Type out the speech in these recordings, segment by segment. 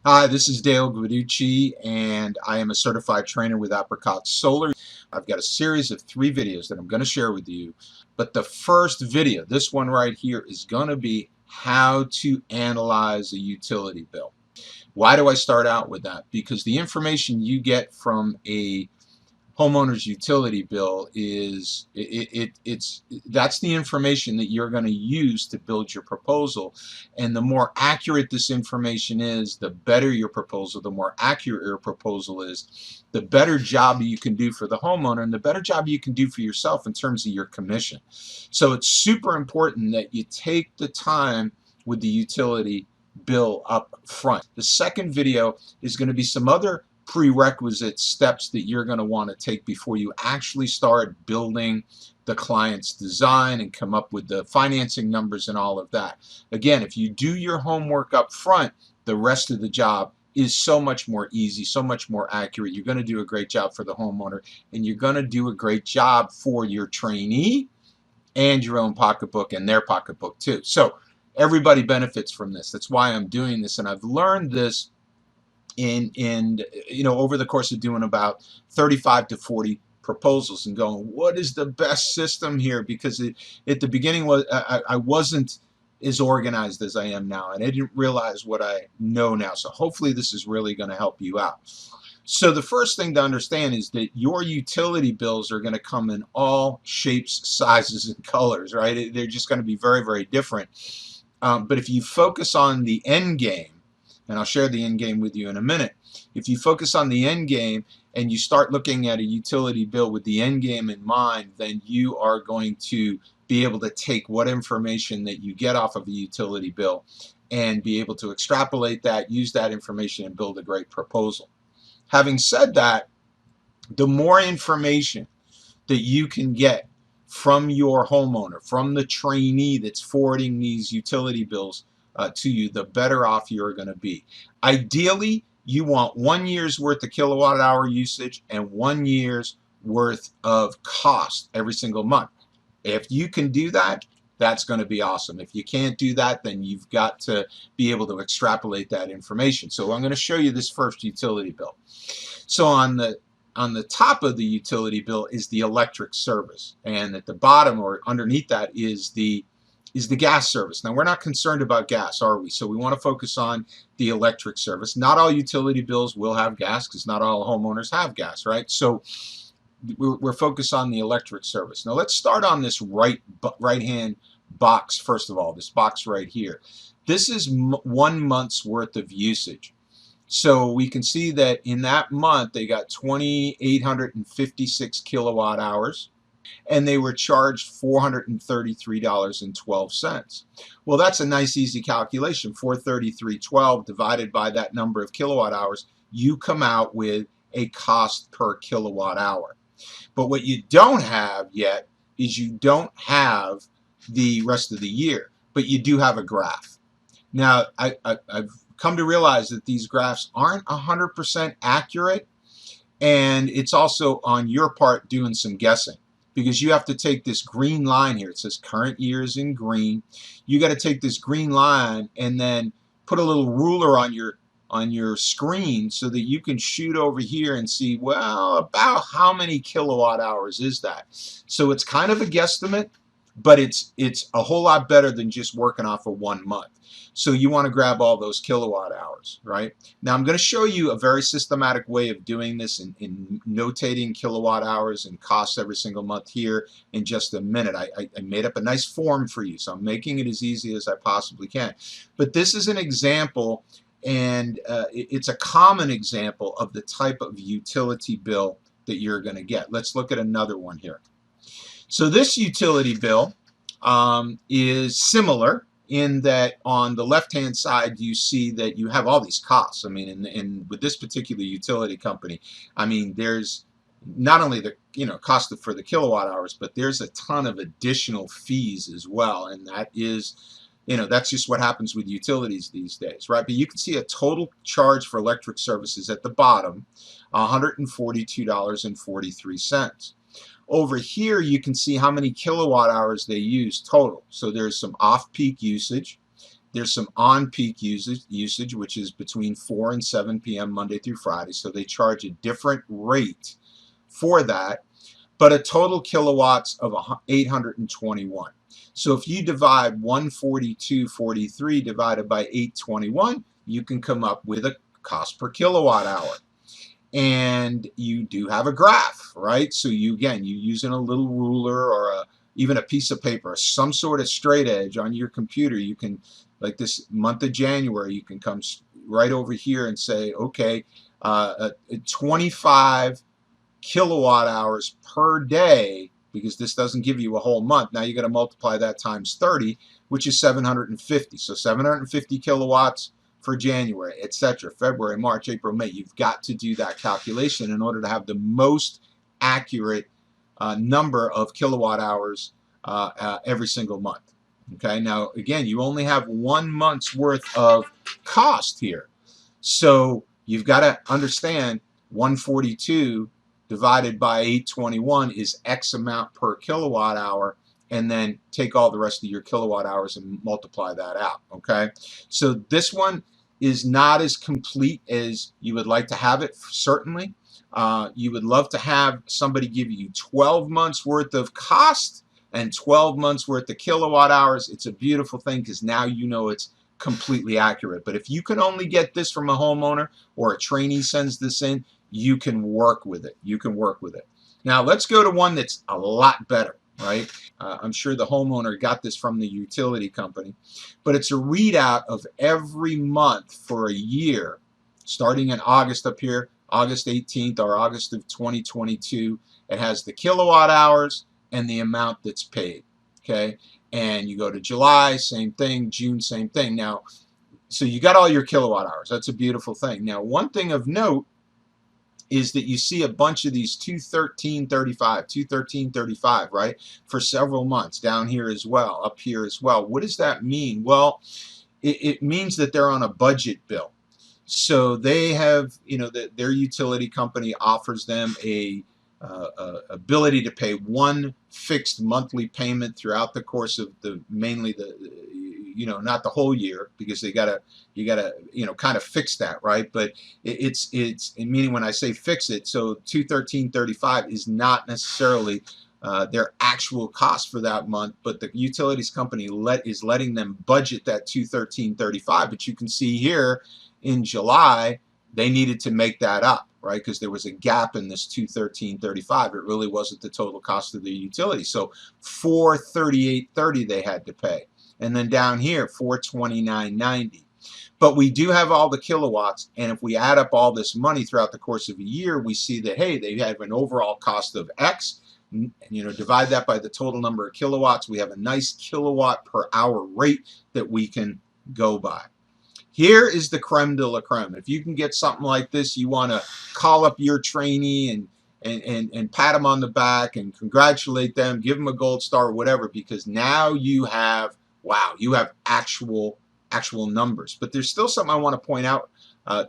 Hi, this is Dale Guiducci, and I am a certified trainer with Apricot Solar. I've got a series of 3 videos that I'm going to share with you, but the first video, this one right here, is going to be how to analyze a utility bill. Why do I start out with that? Because the information you get from a homeowner's utility bill is it's that's the information that you're going to use to build your proposal, and the more accurate this information is, the better your proposal. The more accurate your proposal is, the better job you can do for the homeowner, and the better job you can do for yourself in terms of your commission. So it's super important that you take the time with the utility bill up front. The second video is going to be some other prerequisite steps that you're going to want to take before you actually start building the client's design and come up with the financing numbers and all of that. Again, if you do your homework up front, the rest of the job is so much more easy, so much more accurate. You're going to do a great job for the homeowner, and you're going to do a great job for your trainee and your own pocketbook and their pocketbook too. So everybody benefits from this. That's why I'm doing this, and I've learned this in over the course of doing about 35 to 40 proposals and going, what is the best system here? Because at the beginning I wasn't as organized as I am now, and I didn't realize what I know now. So hopefully this is really going to help you out. So the first thing to understand is that your utility bills are going to come in all shapes, sizes, and colors, right? They're just going to be very, very different. But if you focus on the end game, and I'll share the end game with you in a minute. If you focus on the end game and you start looking at a utility bill with the end game in mind, then you are going to be able to take what information that you get off of a utility bill and be able to extrapolate that, use that information, and build a great proposal. Having said that, the more information that you can get from your homeowner, from the trainee that's forwarding these utility bills to you, the better off you're going to be. Ideally, you want 1 year's worth of kilowatt hour usage and 1 year's worth of cost every single month. If you can do that, that's going to be awesome. If you can't do that, then you've got to be able to extrapolate that information. So I'm going to show you this first utility bill. So on the top of the utility bill is the electric service, and at the bottom or underneath that is the gas service. Now, we're not concerned about gas, are we? So we want to focus on the electric service. Not all utility bills will have gas because not all homeowners have gas, right? So we're focused on the electric service. Now let's start on this right-hand box first of all, this box right here. This is 1 month's worth of usage. So we can see that in that month they got 2,856 kilowatt hours, and they were charged $433.12. Well, that's a nice easy calculation. 433.12 divided by that number of kilowatt hours, you come out with a cost per kilowatt hour. But what you don't have yet is you don't have the rest of the year, but you do have a graph. Now, I've come to realize that these graphs aren't 100% accurate, and it's also on your part doing some guessing, because you have to take this green line here. It says current year is in green. You got to take this green line and then put a little ruler on your screen so that you can shoot over here and see, well, about how many kilowatt hours is that? So it's kind of a guesstimate, but it's a whole lot better than just working off of 1 month. So you want to grab all those kilowatt hours, right? Now I'm going to show you a very systematic way of doing this in notating kilowatt hours and costs every single month here in just a minute. I made up a nice form for you, so I'm making it as easy as I possibly can. But this is an example, and it's a common example of the type of utility bill that you're going to get. Let's look at another one here. So this utility bill is similar in that on the left-hand side you see that you have all these costs. I mean, with this particular utility company, I mean, there's not only the cost for the kilowatt hours, but there's a ton of additional fees as well, and that is, that's just what happens with utilities these days, right? But you can see a total charge for electric services at the bottom, $142.43. Over here you can see how many kilowatt hours they use total. So there's some off-peak usage, There's some on-peak usage, which is between 4 and 7 p.m. Monday through Friday. So they charge a different rate for that, but a total kilowatts of 821. So if you divide 142.43 divided by 821, you can come up with a cost per kilowatt hour. And you do have a graph, right? So you, again, you using a little ruler or even a piece of paper, some sort of straight edge on your computer, you can, like this month of January, you can come right over here and say, okay, 25 kilowatt hours per day, because this doesn't give you a whole month. Now you got to multiply that times 30, which is 750. So 750 kilowatts for January, etc. February, March, April, May. You've got to do that calculation in order to have the most accurate number of kilowatt hours every single month. Okay, now again, you only have 1 month's worth of cost here. So you've got to understand 142 divided by 821 is X amount per kilowatt hour, and then take all the rest of your kilowatt hours and multiply that out. Okay, so this one is not as complete as you would like to have it, certainly. You would love to have somebody give you 12 months worth of cost and 12 months worth of kilowatt hours. It's a beautiful thing because now you know it's completely accurate. But if you can only get this from a homeowner or a trainee sends this in, you can work with it. You can work with it. Now let's go to one that's a lot better, right? I'm sure the homeowner got this from the utility company, but it's a readout of every month for a year, starting in August up here, August 18th or August of 2022. It has the kilowatt hours and the amount that's paid. Okay, and you go to July, same thing, June, same thing. Now, so you got all your kilowatt hours. That's a beautiful thing. Now, one thing of note is that you see a bunch of these 213.35, 213.35, right, for several months down here as well, up here as well. What does that mean? Well, it means that they're on a budget bill. So they have, you know, their utility company offers them a ability to pay one fixed monthly payment throughout the course of mainly you know, not the whole year, because you gotta you know, kind of fix that, right? But it's meaning when I say fix it, so 213.35 is not necessarily their actual cost for that month, but the utilities company is letting them budget that 213.35. But you can see here in July they needed to make that up, right? Because there was a gap in this 213.35. It really wasn't the total cost of the utility. So 438.30 they had to pay. And then down here, 429.90. But we do have all the kilowatts, and if we add up all this money throughout the course of a year, we see that, hey, they have an overall cost of X. You know, divide that by the total number of kilowatts. We have a nice kilowatt per hour rate that we can go by. Here is the creme de la creme. If you can get something like this, you want to call up your trainee and pat them on the back and congratulate them, give them a gold star or whatever, because now you have, wow, you have actual numbers. But there's still something I want to point out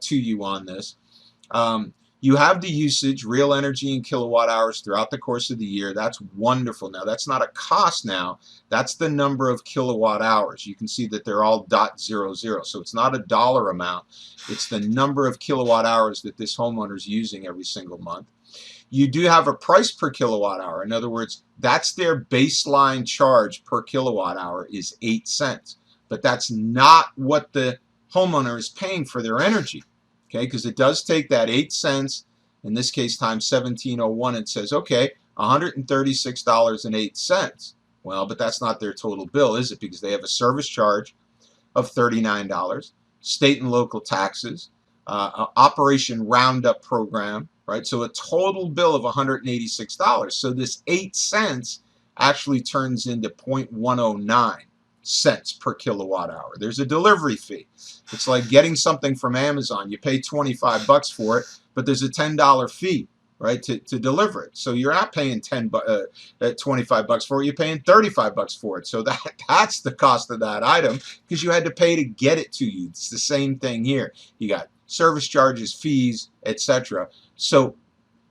to you on this. You have the usage, real energy in kilowatt hours throughout the course of the year. That's wonderful. Now, that's not a cost now. That's the number of kilowatt hours. You can see that they're all .00. So it's not a dollar amount. It's the number of kilowatt hours that this homeowner is using every single month. You do have a price per kilowatt hour. In other words, that's their baseline charge per kilowatt hour is 8 cents. But that's not what the homeowner is paying for their energy. Okay, because it does take that 8 cents, in this case times 1701, and says, okay, $136.08. Well, but that's not their total bill, is it? Because they have a service charge of $39, state and local taxes, Operation Roundup program, right? So a total bill of $186. So this 8 cents actually turns into 0.109 cents per kilowatt hour. There's a delivery fee. It's like getting something from Amazon. You pay 25 bucks for it, but there's a $10 fee, right, to deliver it. So you're not paying 25 bucks for it. You're paying 35 bucks for it. So that's the cost of that item, because you had to pay to get it to you. It's the same thing here. You got service charges, fees, etc. So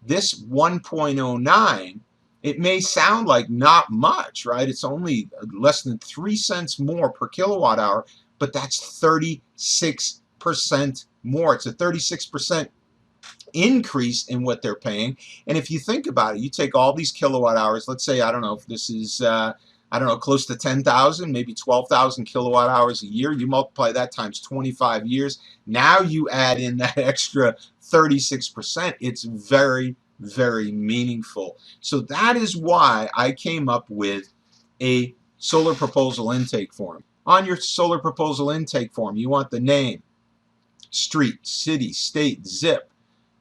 this 1.09, it may sound like not much, right? It's only less than 3 cents more per kilowatt hour, but that's 36% more. It's a 36% increase in what they're paying. And if you think about it, you take all these kilowatt hours, let's say, I don't know if this is, I don't know, close to 10,000, maybe 12,000 kilowatt hours a year. You multiply that times 25 years. Now you add in that extra 36%. It's very, very meaningful. So that is why I came up with a solar proposal intake form. On your solar proposal intake form, you want the name, street, city, state, zip,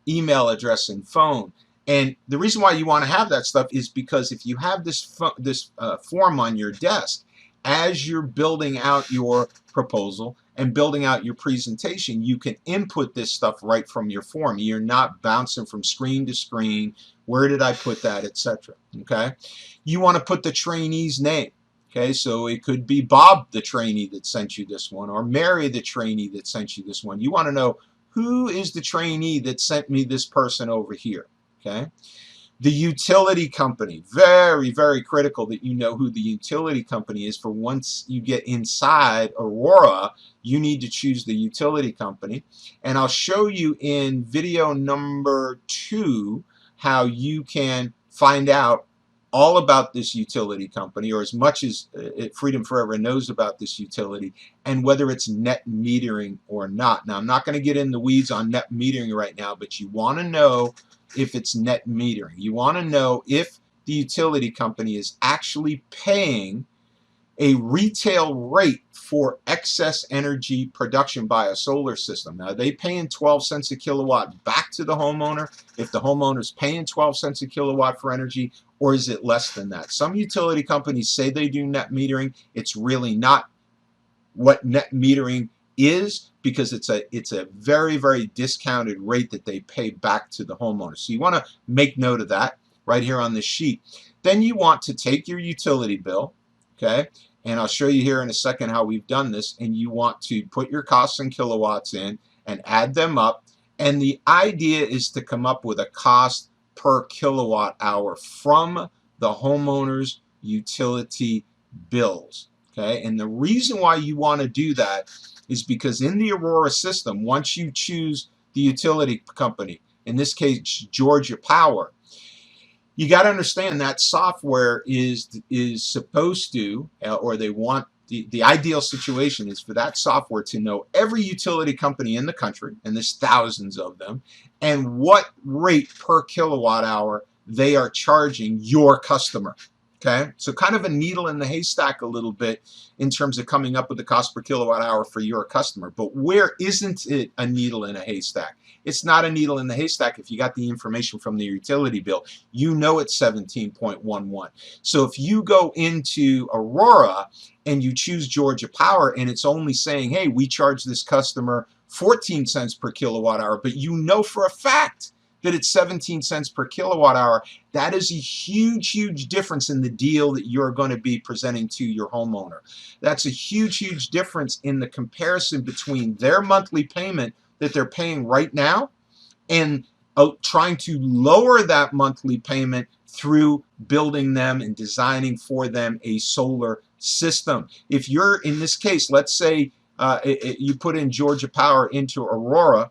email address, and phone. And the reason why you want to have that stuff is because if you have this form on your desk, as you're building out your proposal and building out your presentation, you can input this stuff right from your form. You're not bouncing from screen to screen. Where did I put that, etc. Okay. You want to put the trainee's name. Okay, so it could be Bob, the trainee that sent you this one, or Mary, the trainee that sent you this one. You want to know who is the trainee that sent me this person over here. Okay, the utility company, very, very critical that you know who the utility company is. For once you get inside Aurora, you need to choose the utility company. And I'll show you in video number 2 how you can find out all about this utility company, or as much as Freedom Forever knows about this utility, and whether it's net metering or not. Now, I'm not going to get in the weeds on net metering right now, but you want to know if it's net metering. You want to know if the utility company is actually paying a retail rate for excess energy production by a solar system. Now, are they paying 12 cents a kilowatt back to the homeowner if the homeowner's paying 12 cents a kilowatt for energy, or is it less than that? Some utility companies say they do net metering. It's really not what net metering is, because it's a very, very discounted rate that they pay back to the homeowner. So you want to make note of that right here on this sheet. Then you want to take your utility bill, okay, and I'll show you here in a second how we've done this, and you want to put your costs in kilowatts in and add them up, and the idea is to come up with a cost per kilowatt hour from the homeowner's utility bills. Okay, and the reason why you want to do that is because in the Aurora system, once you choose the utility company, in this case Georgia Power, you got to understand that software is supposed to, or they want, the ideal situation is for that software to know every utility company in the country, and there's thousands of them, and what rate per kilowatt hour they are charging your customer. Okay, so kind of a needle in the haystack a little bit in terms of coming up with the cost per kilowatt hour for your customer. But where isn't it a needle in a haystack? It's not a needle in the haystack if you got the information from the utility bill. You know it's 17.11. So if you go into Aurora and you choose Georgia Power and it's only saying, hey, we charge this customer 14 cents per kilowatt hour, but you know for a fact that it's 17 cents per kilowatt hour, that is a huge, huge difference in the deal that you're going to be presenting to your homeowner. That's a huge, huge difference in the comparison between their monthly payment that they're paying right now and trying to lower that monthly payment through building them and designing for them a solar system. If you're, in this case, let's say you put in Georgia Power into Aurora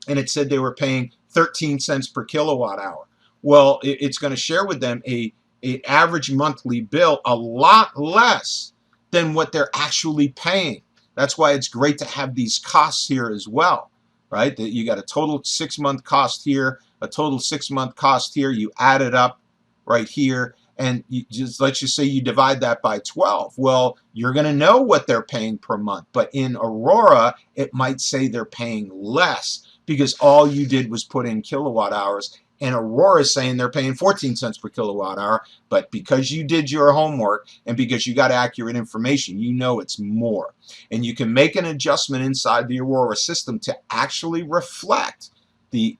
and it said they were paying 13 cents per kilowatt hour. Well, it's going to share with them an average monthly bill a lot less than what they're actually paying. That's why it's great to have these costs here as well, right? That you got a total 6-month cost here, a total 6-month cost here. You add it up right here, and you just, let's just say you divide that by 12. Well, you're going to know what they're paying per month. But in Aurora, it might say they're paying less, because all you did was put in kilowatt hours, and Aurora is saying they're paying 14 cents per kilowatt hour, but because you did your homework and because you got accurate information, you know it's more. And you can make an adjustment inside the Aurora system to actually reflect the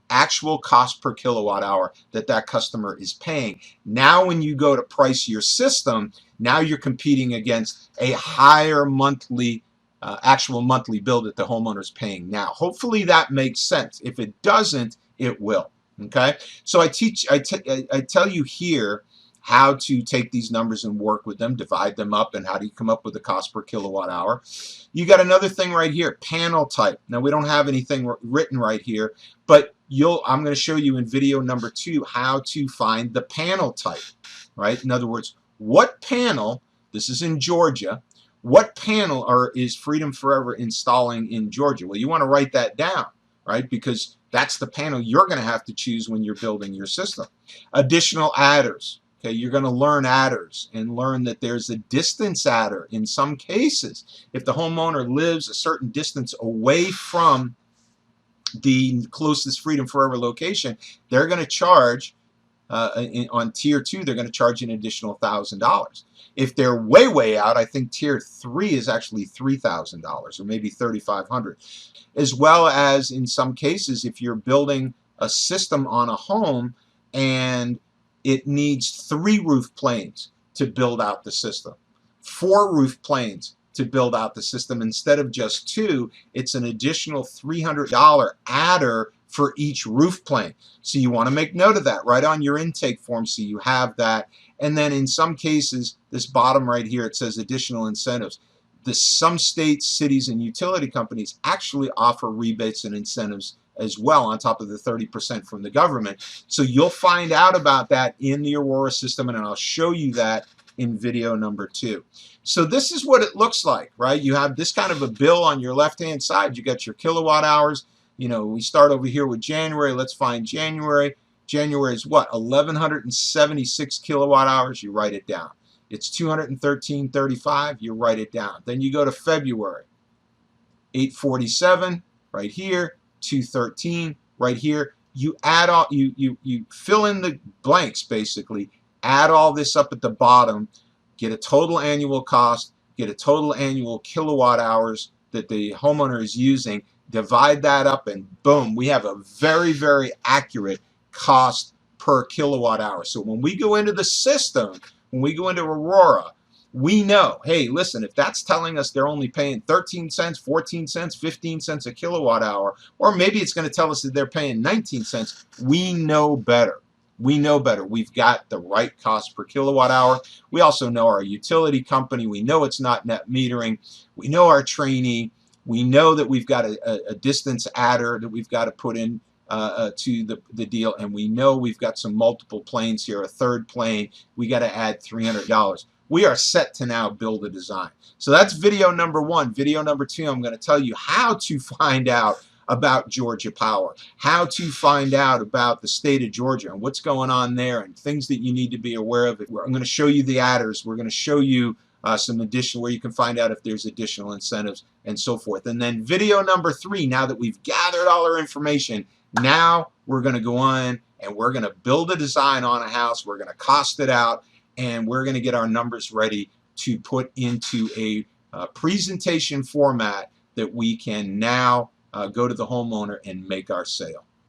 actual cost per kilowatt hour that that customer is paying. Now when you go to price your system, now you're competing against a higher monthly actual monthly bill that the homeowner is paying now. Hopefully that makes sense. If it doesn't, it will. Okay, so I tell you here how to take these numbers and work with them, divide them up, and how do you come up with the cost per kilowatt hour. You got another thing right here, panel type. Now we don't have anything written right here, but I'm going to show you in video number 2 how to find the panel type, right? In other words, what panel, this is in Georgia, what panel is Freedom Forever installing in Georgia? Well, you want to write that down, right? Because that's the panel you're going to have to choose when you're building your system. Additional adders. Okay, you're going to learn adders and learn that there's a distance adder in some cases. If the homeowner lives a certain distance away from the closest Freedom Forever location, they're going to charge, on Tier 2, they're going to charge an additional $1,000. If they're way out, I think Tier 3 is actually $3,000 or maybe $3,500. As well as in some cases, if you're building a system on a home and it needs 3 roof planes to build out the system, 4 roof planes to build out the system instead of just 2, it's an additional $300 adder for each roof plane. So you want to make note of that right on your intake form so you have that. And then in some cases, this bottom right here, it says additional incentives. Some states, cities, and utility companies actually offer rebates and incentives as well on top of the 30% from the government. So you'll find out about that in the Aurora system, and I'll show you that in video number 2. So this is what it looks like, right? You have this kind of a bill on your left-hand side. You got your kilowatt hours. You know, we start over here with January. Let's find January. January is what? 1,176 kilowatt hours. You write it down. It's 213.35. You write it down. Then you go to February. 847 right here. 213 right here. You add all, you fill in the blanks basically. Add all this up at the bottom. Get a total annual cost. Get a total annual kilowatt hours that the homeowner is using. Divide that up, and boom, we have a very accurate cost per kilowatt hour. So when we go into the system, when we go into Aurora, we know, hey, listen, if that's telling us they're only paying 13 cents, 14 cents, 15 cents a kilowatt hour, or maybe it's going to tell us that they're paying 19 cents, we know better. We know better. We've got the right cost per kilowatt hour. We also know our utility company. We know it's not net metering. We know our trainee. We know that we've got a distance adder that we've got to put in to the deal, and we know we've got some multiple planes here, a third plane. We got to add $300. We are set to now build a design. So that's video number 1. Video number 2, I'm going to tell you how to find out about Georgia Power, how to find out about the state of Georgia and what's going on there and things that you need to be aware of. I'm going to show you the adders. We're going to show you some additional, where you can find out if there's additional incentives and so forth. And then video number 3, now that we've gathered all our information, now we're going to go on and we're going to build a design on a house. We're going to cost it out, and we're going to get our numbers ready to put into a presentation format that we can now go to the homeowner and make our sale.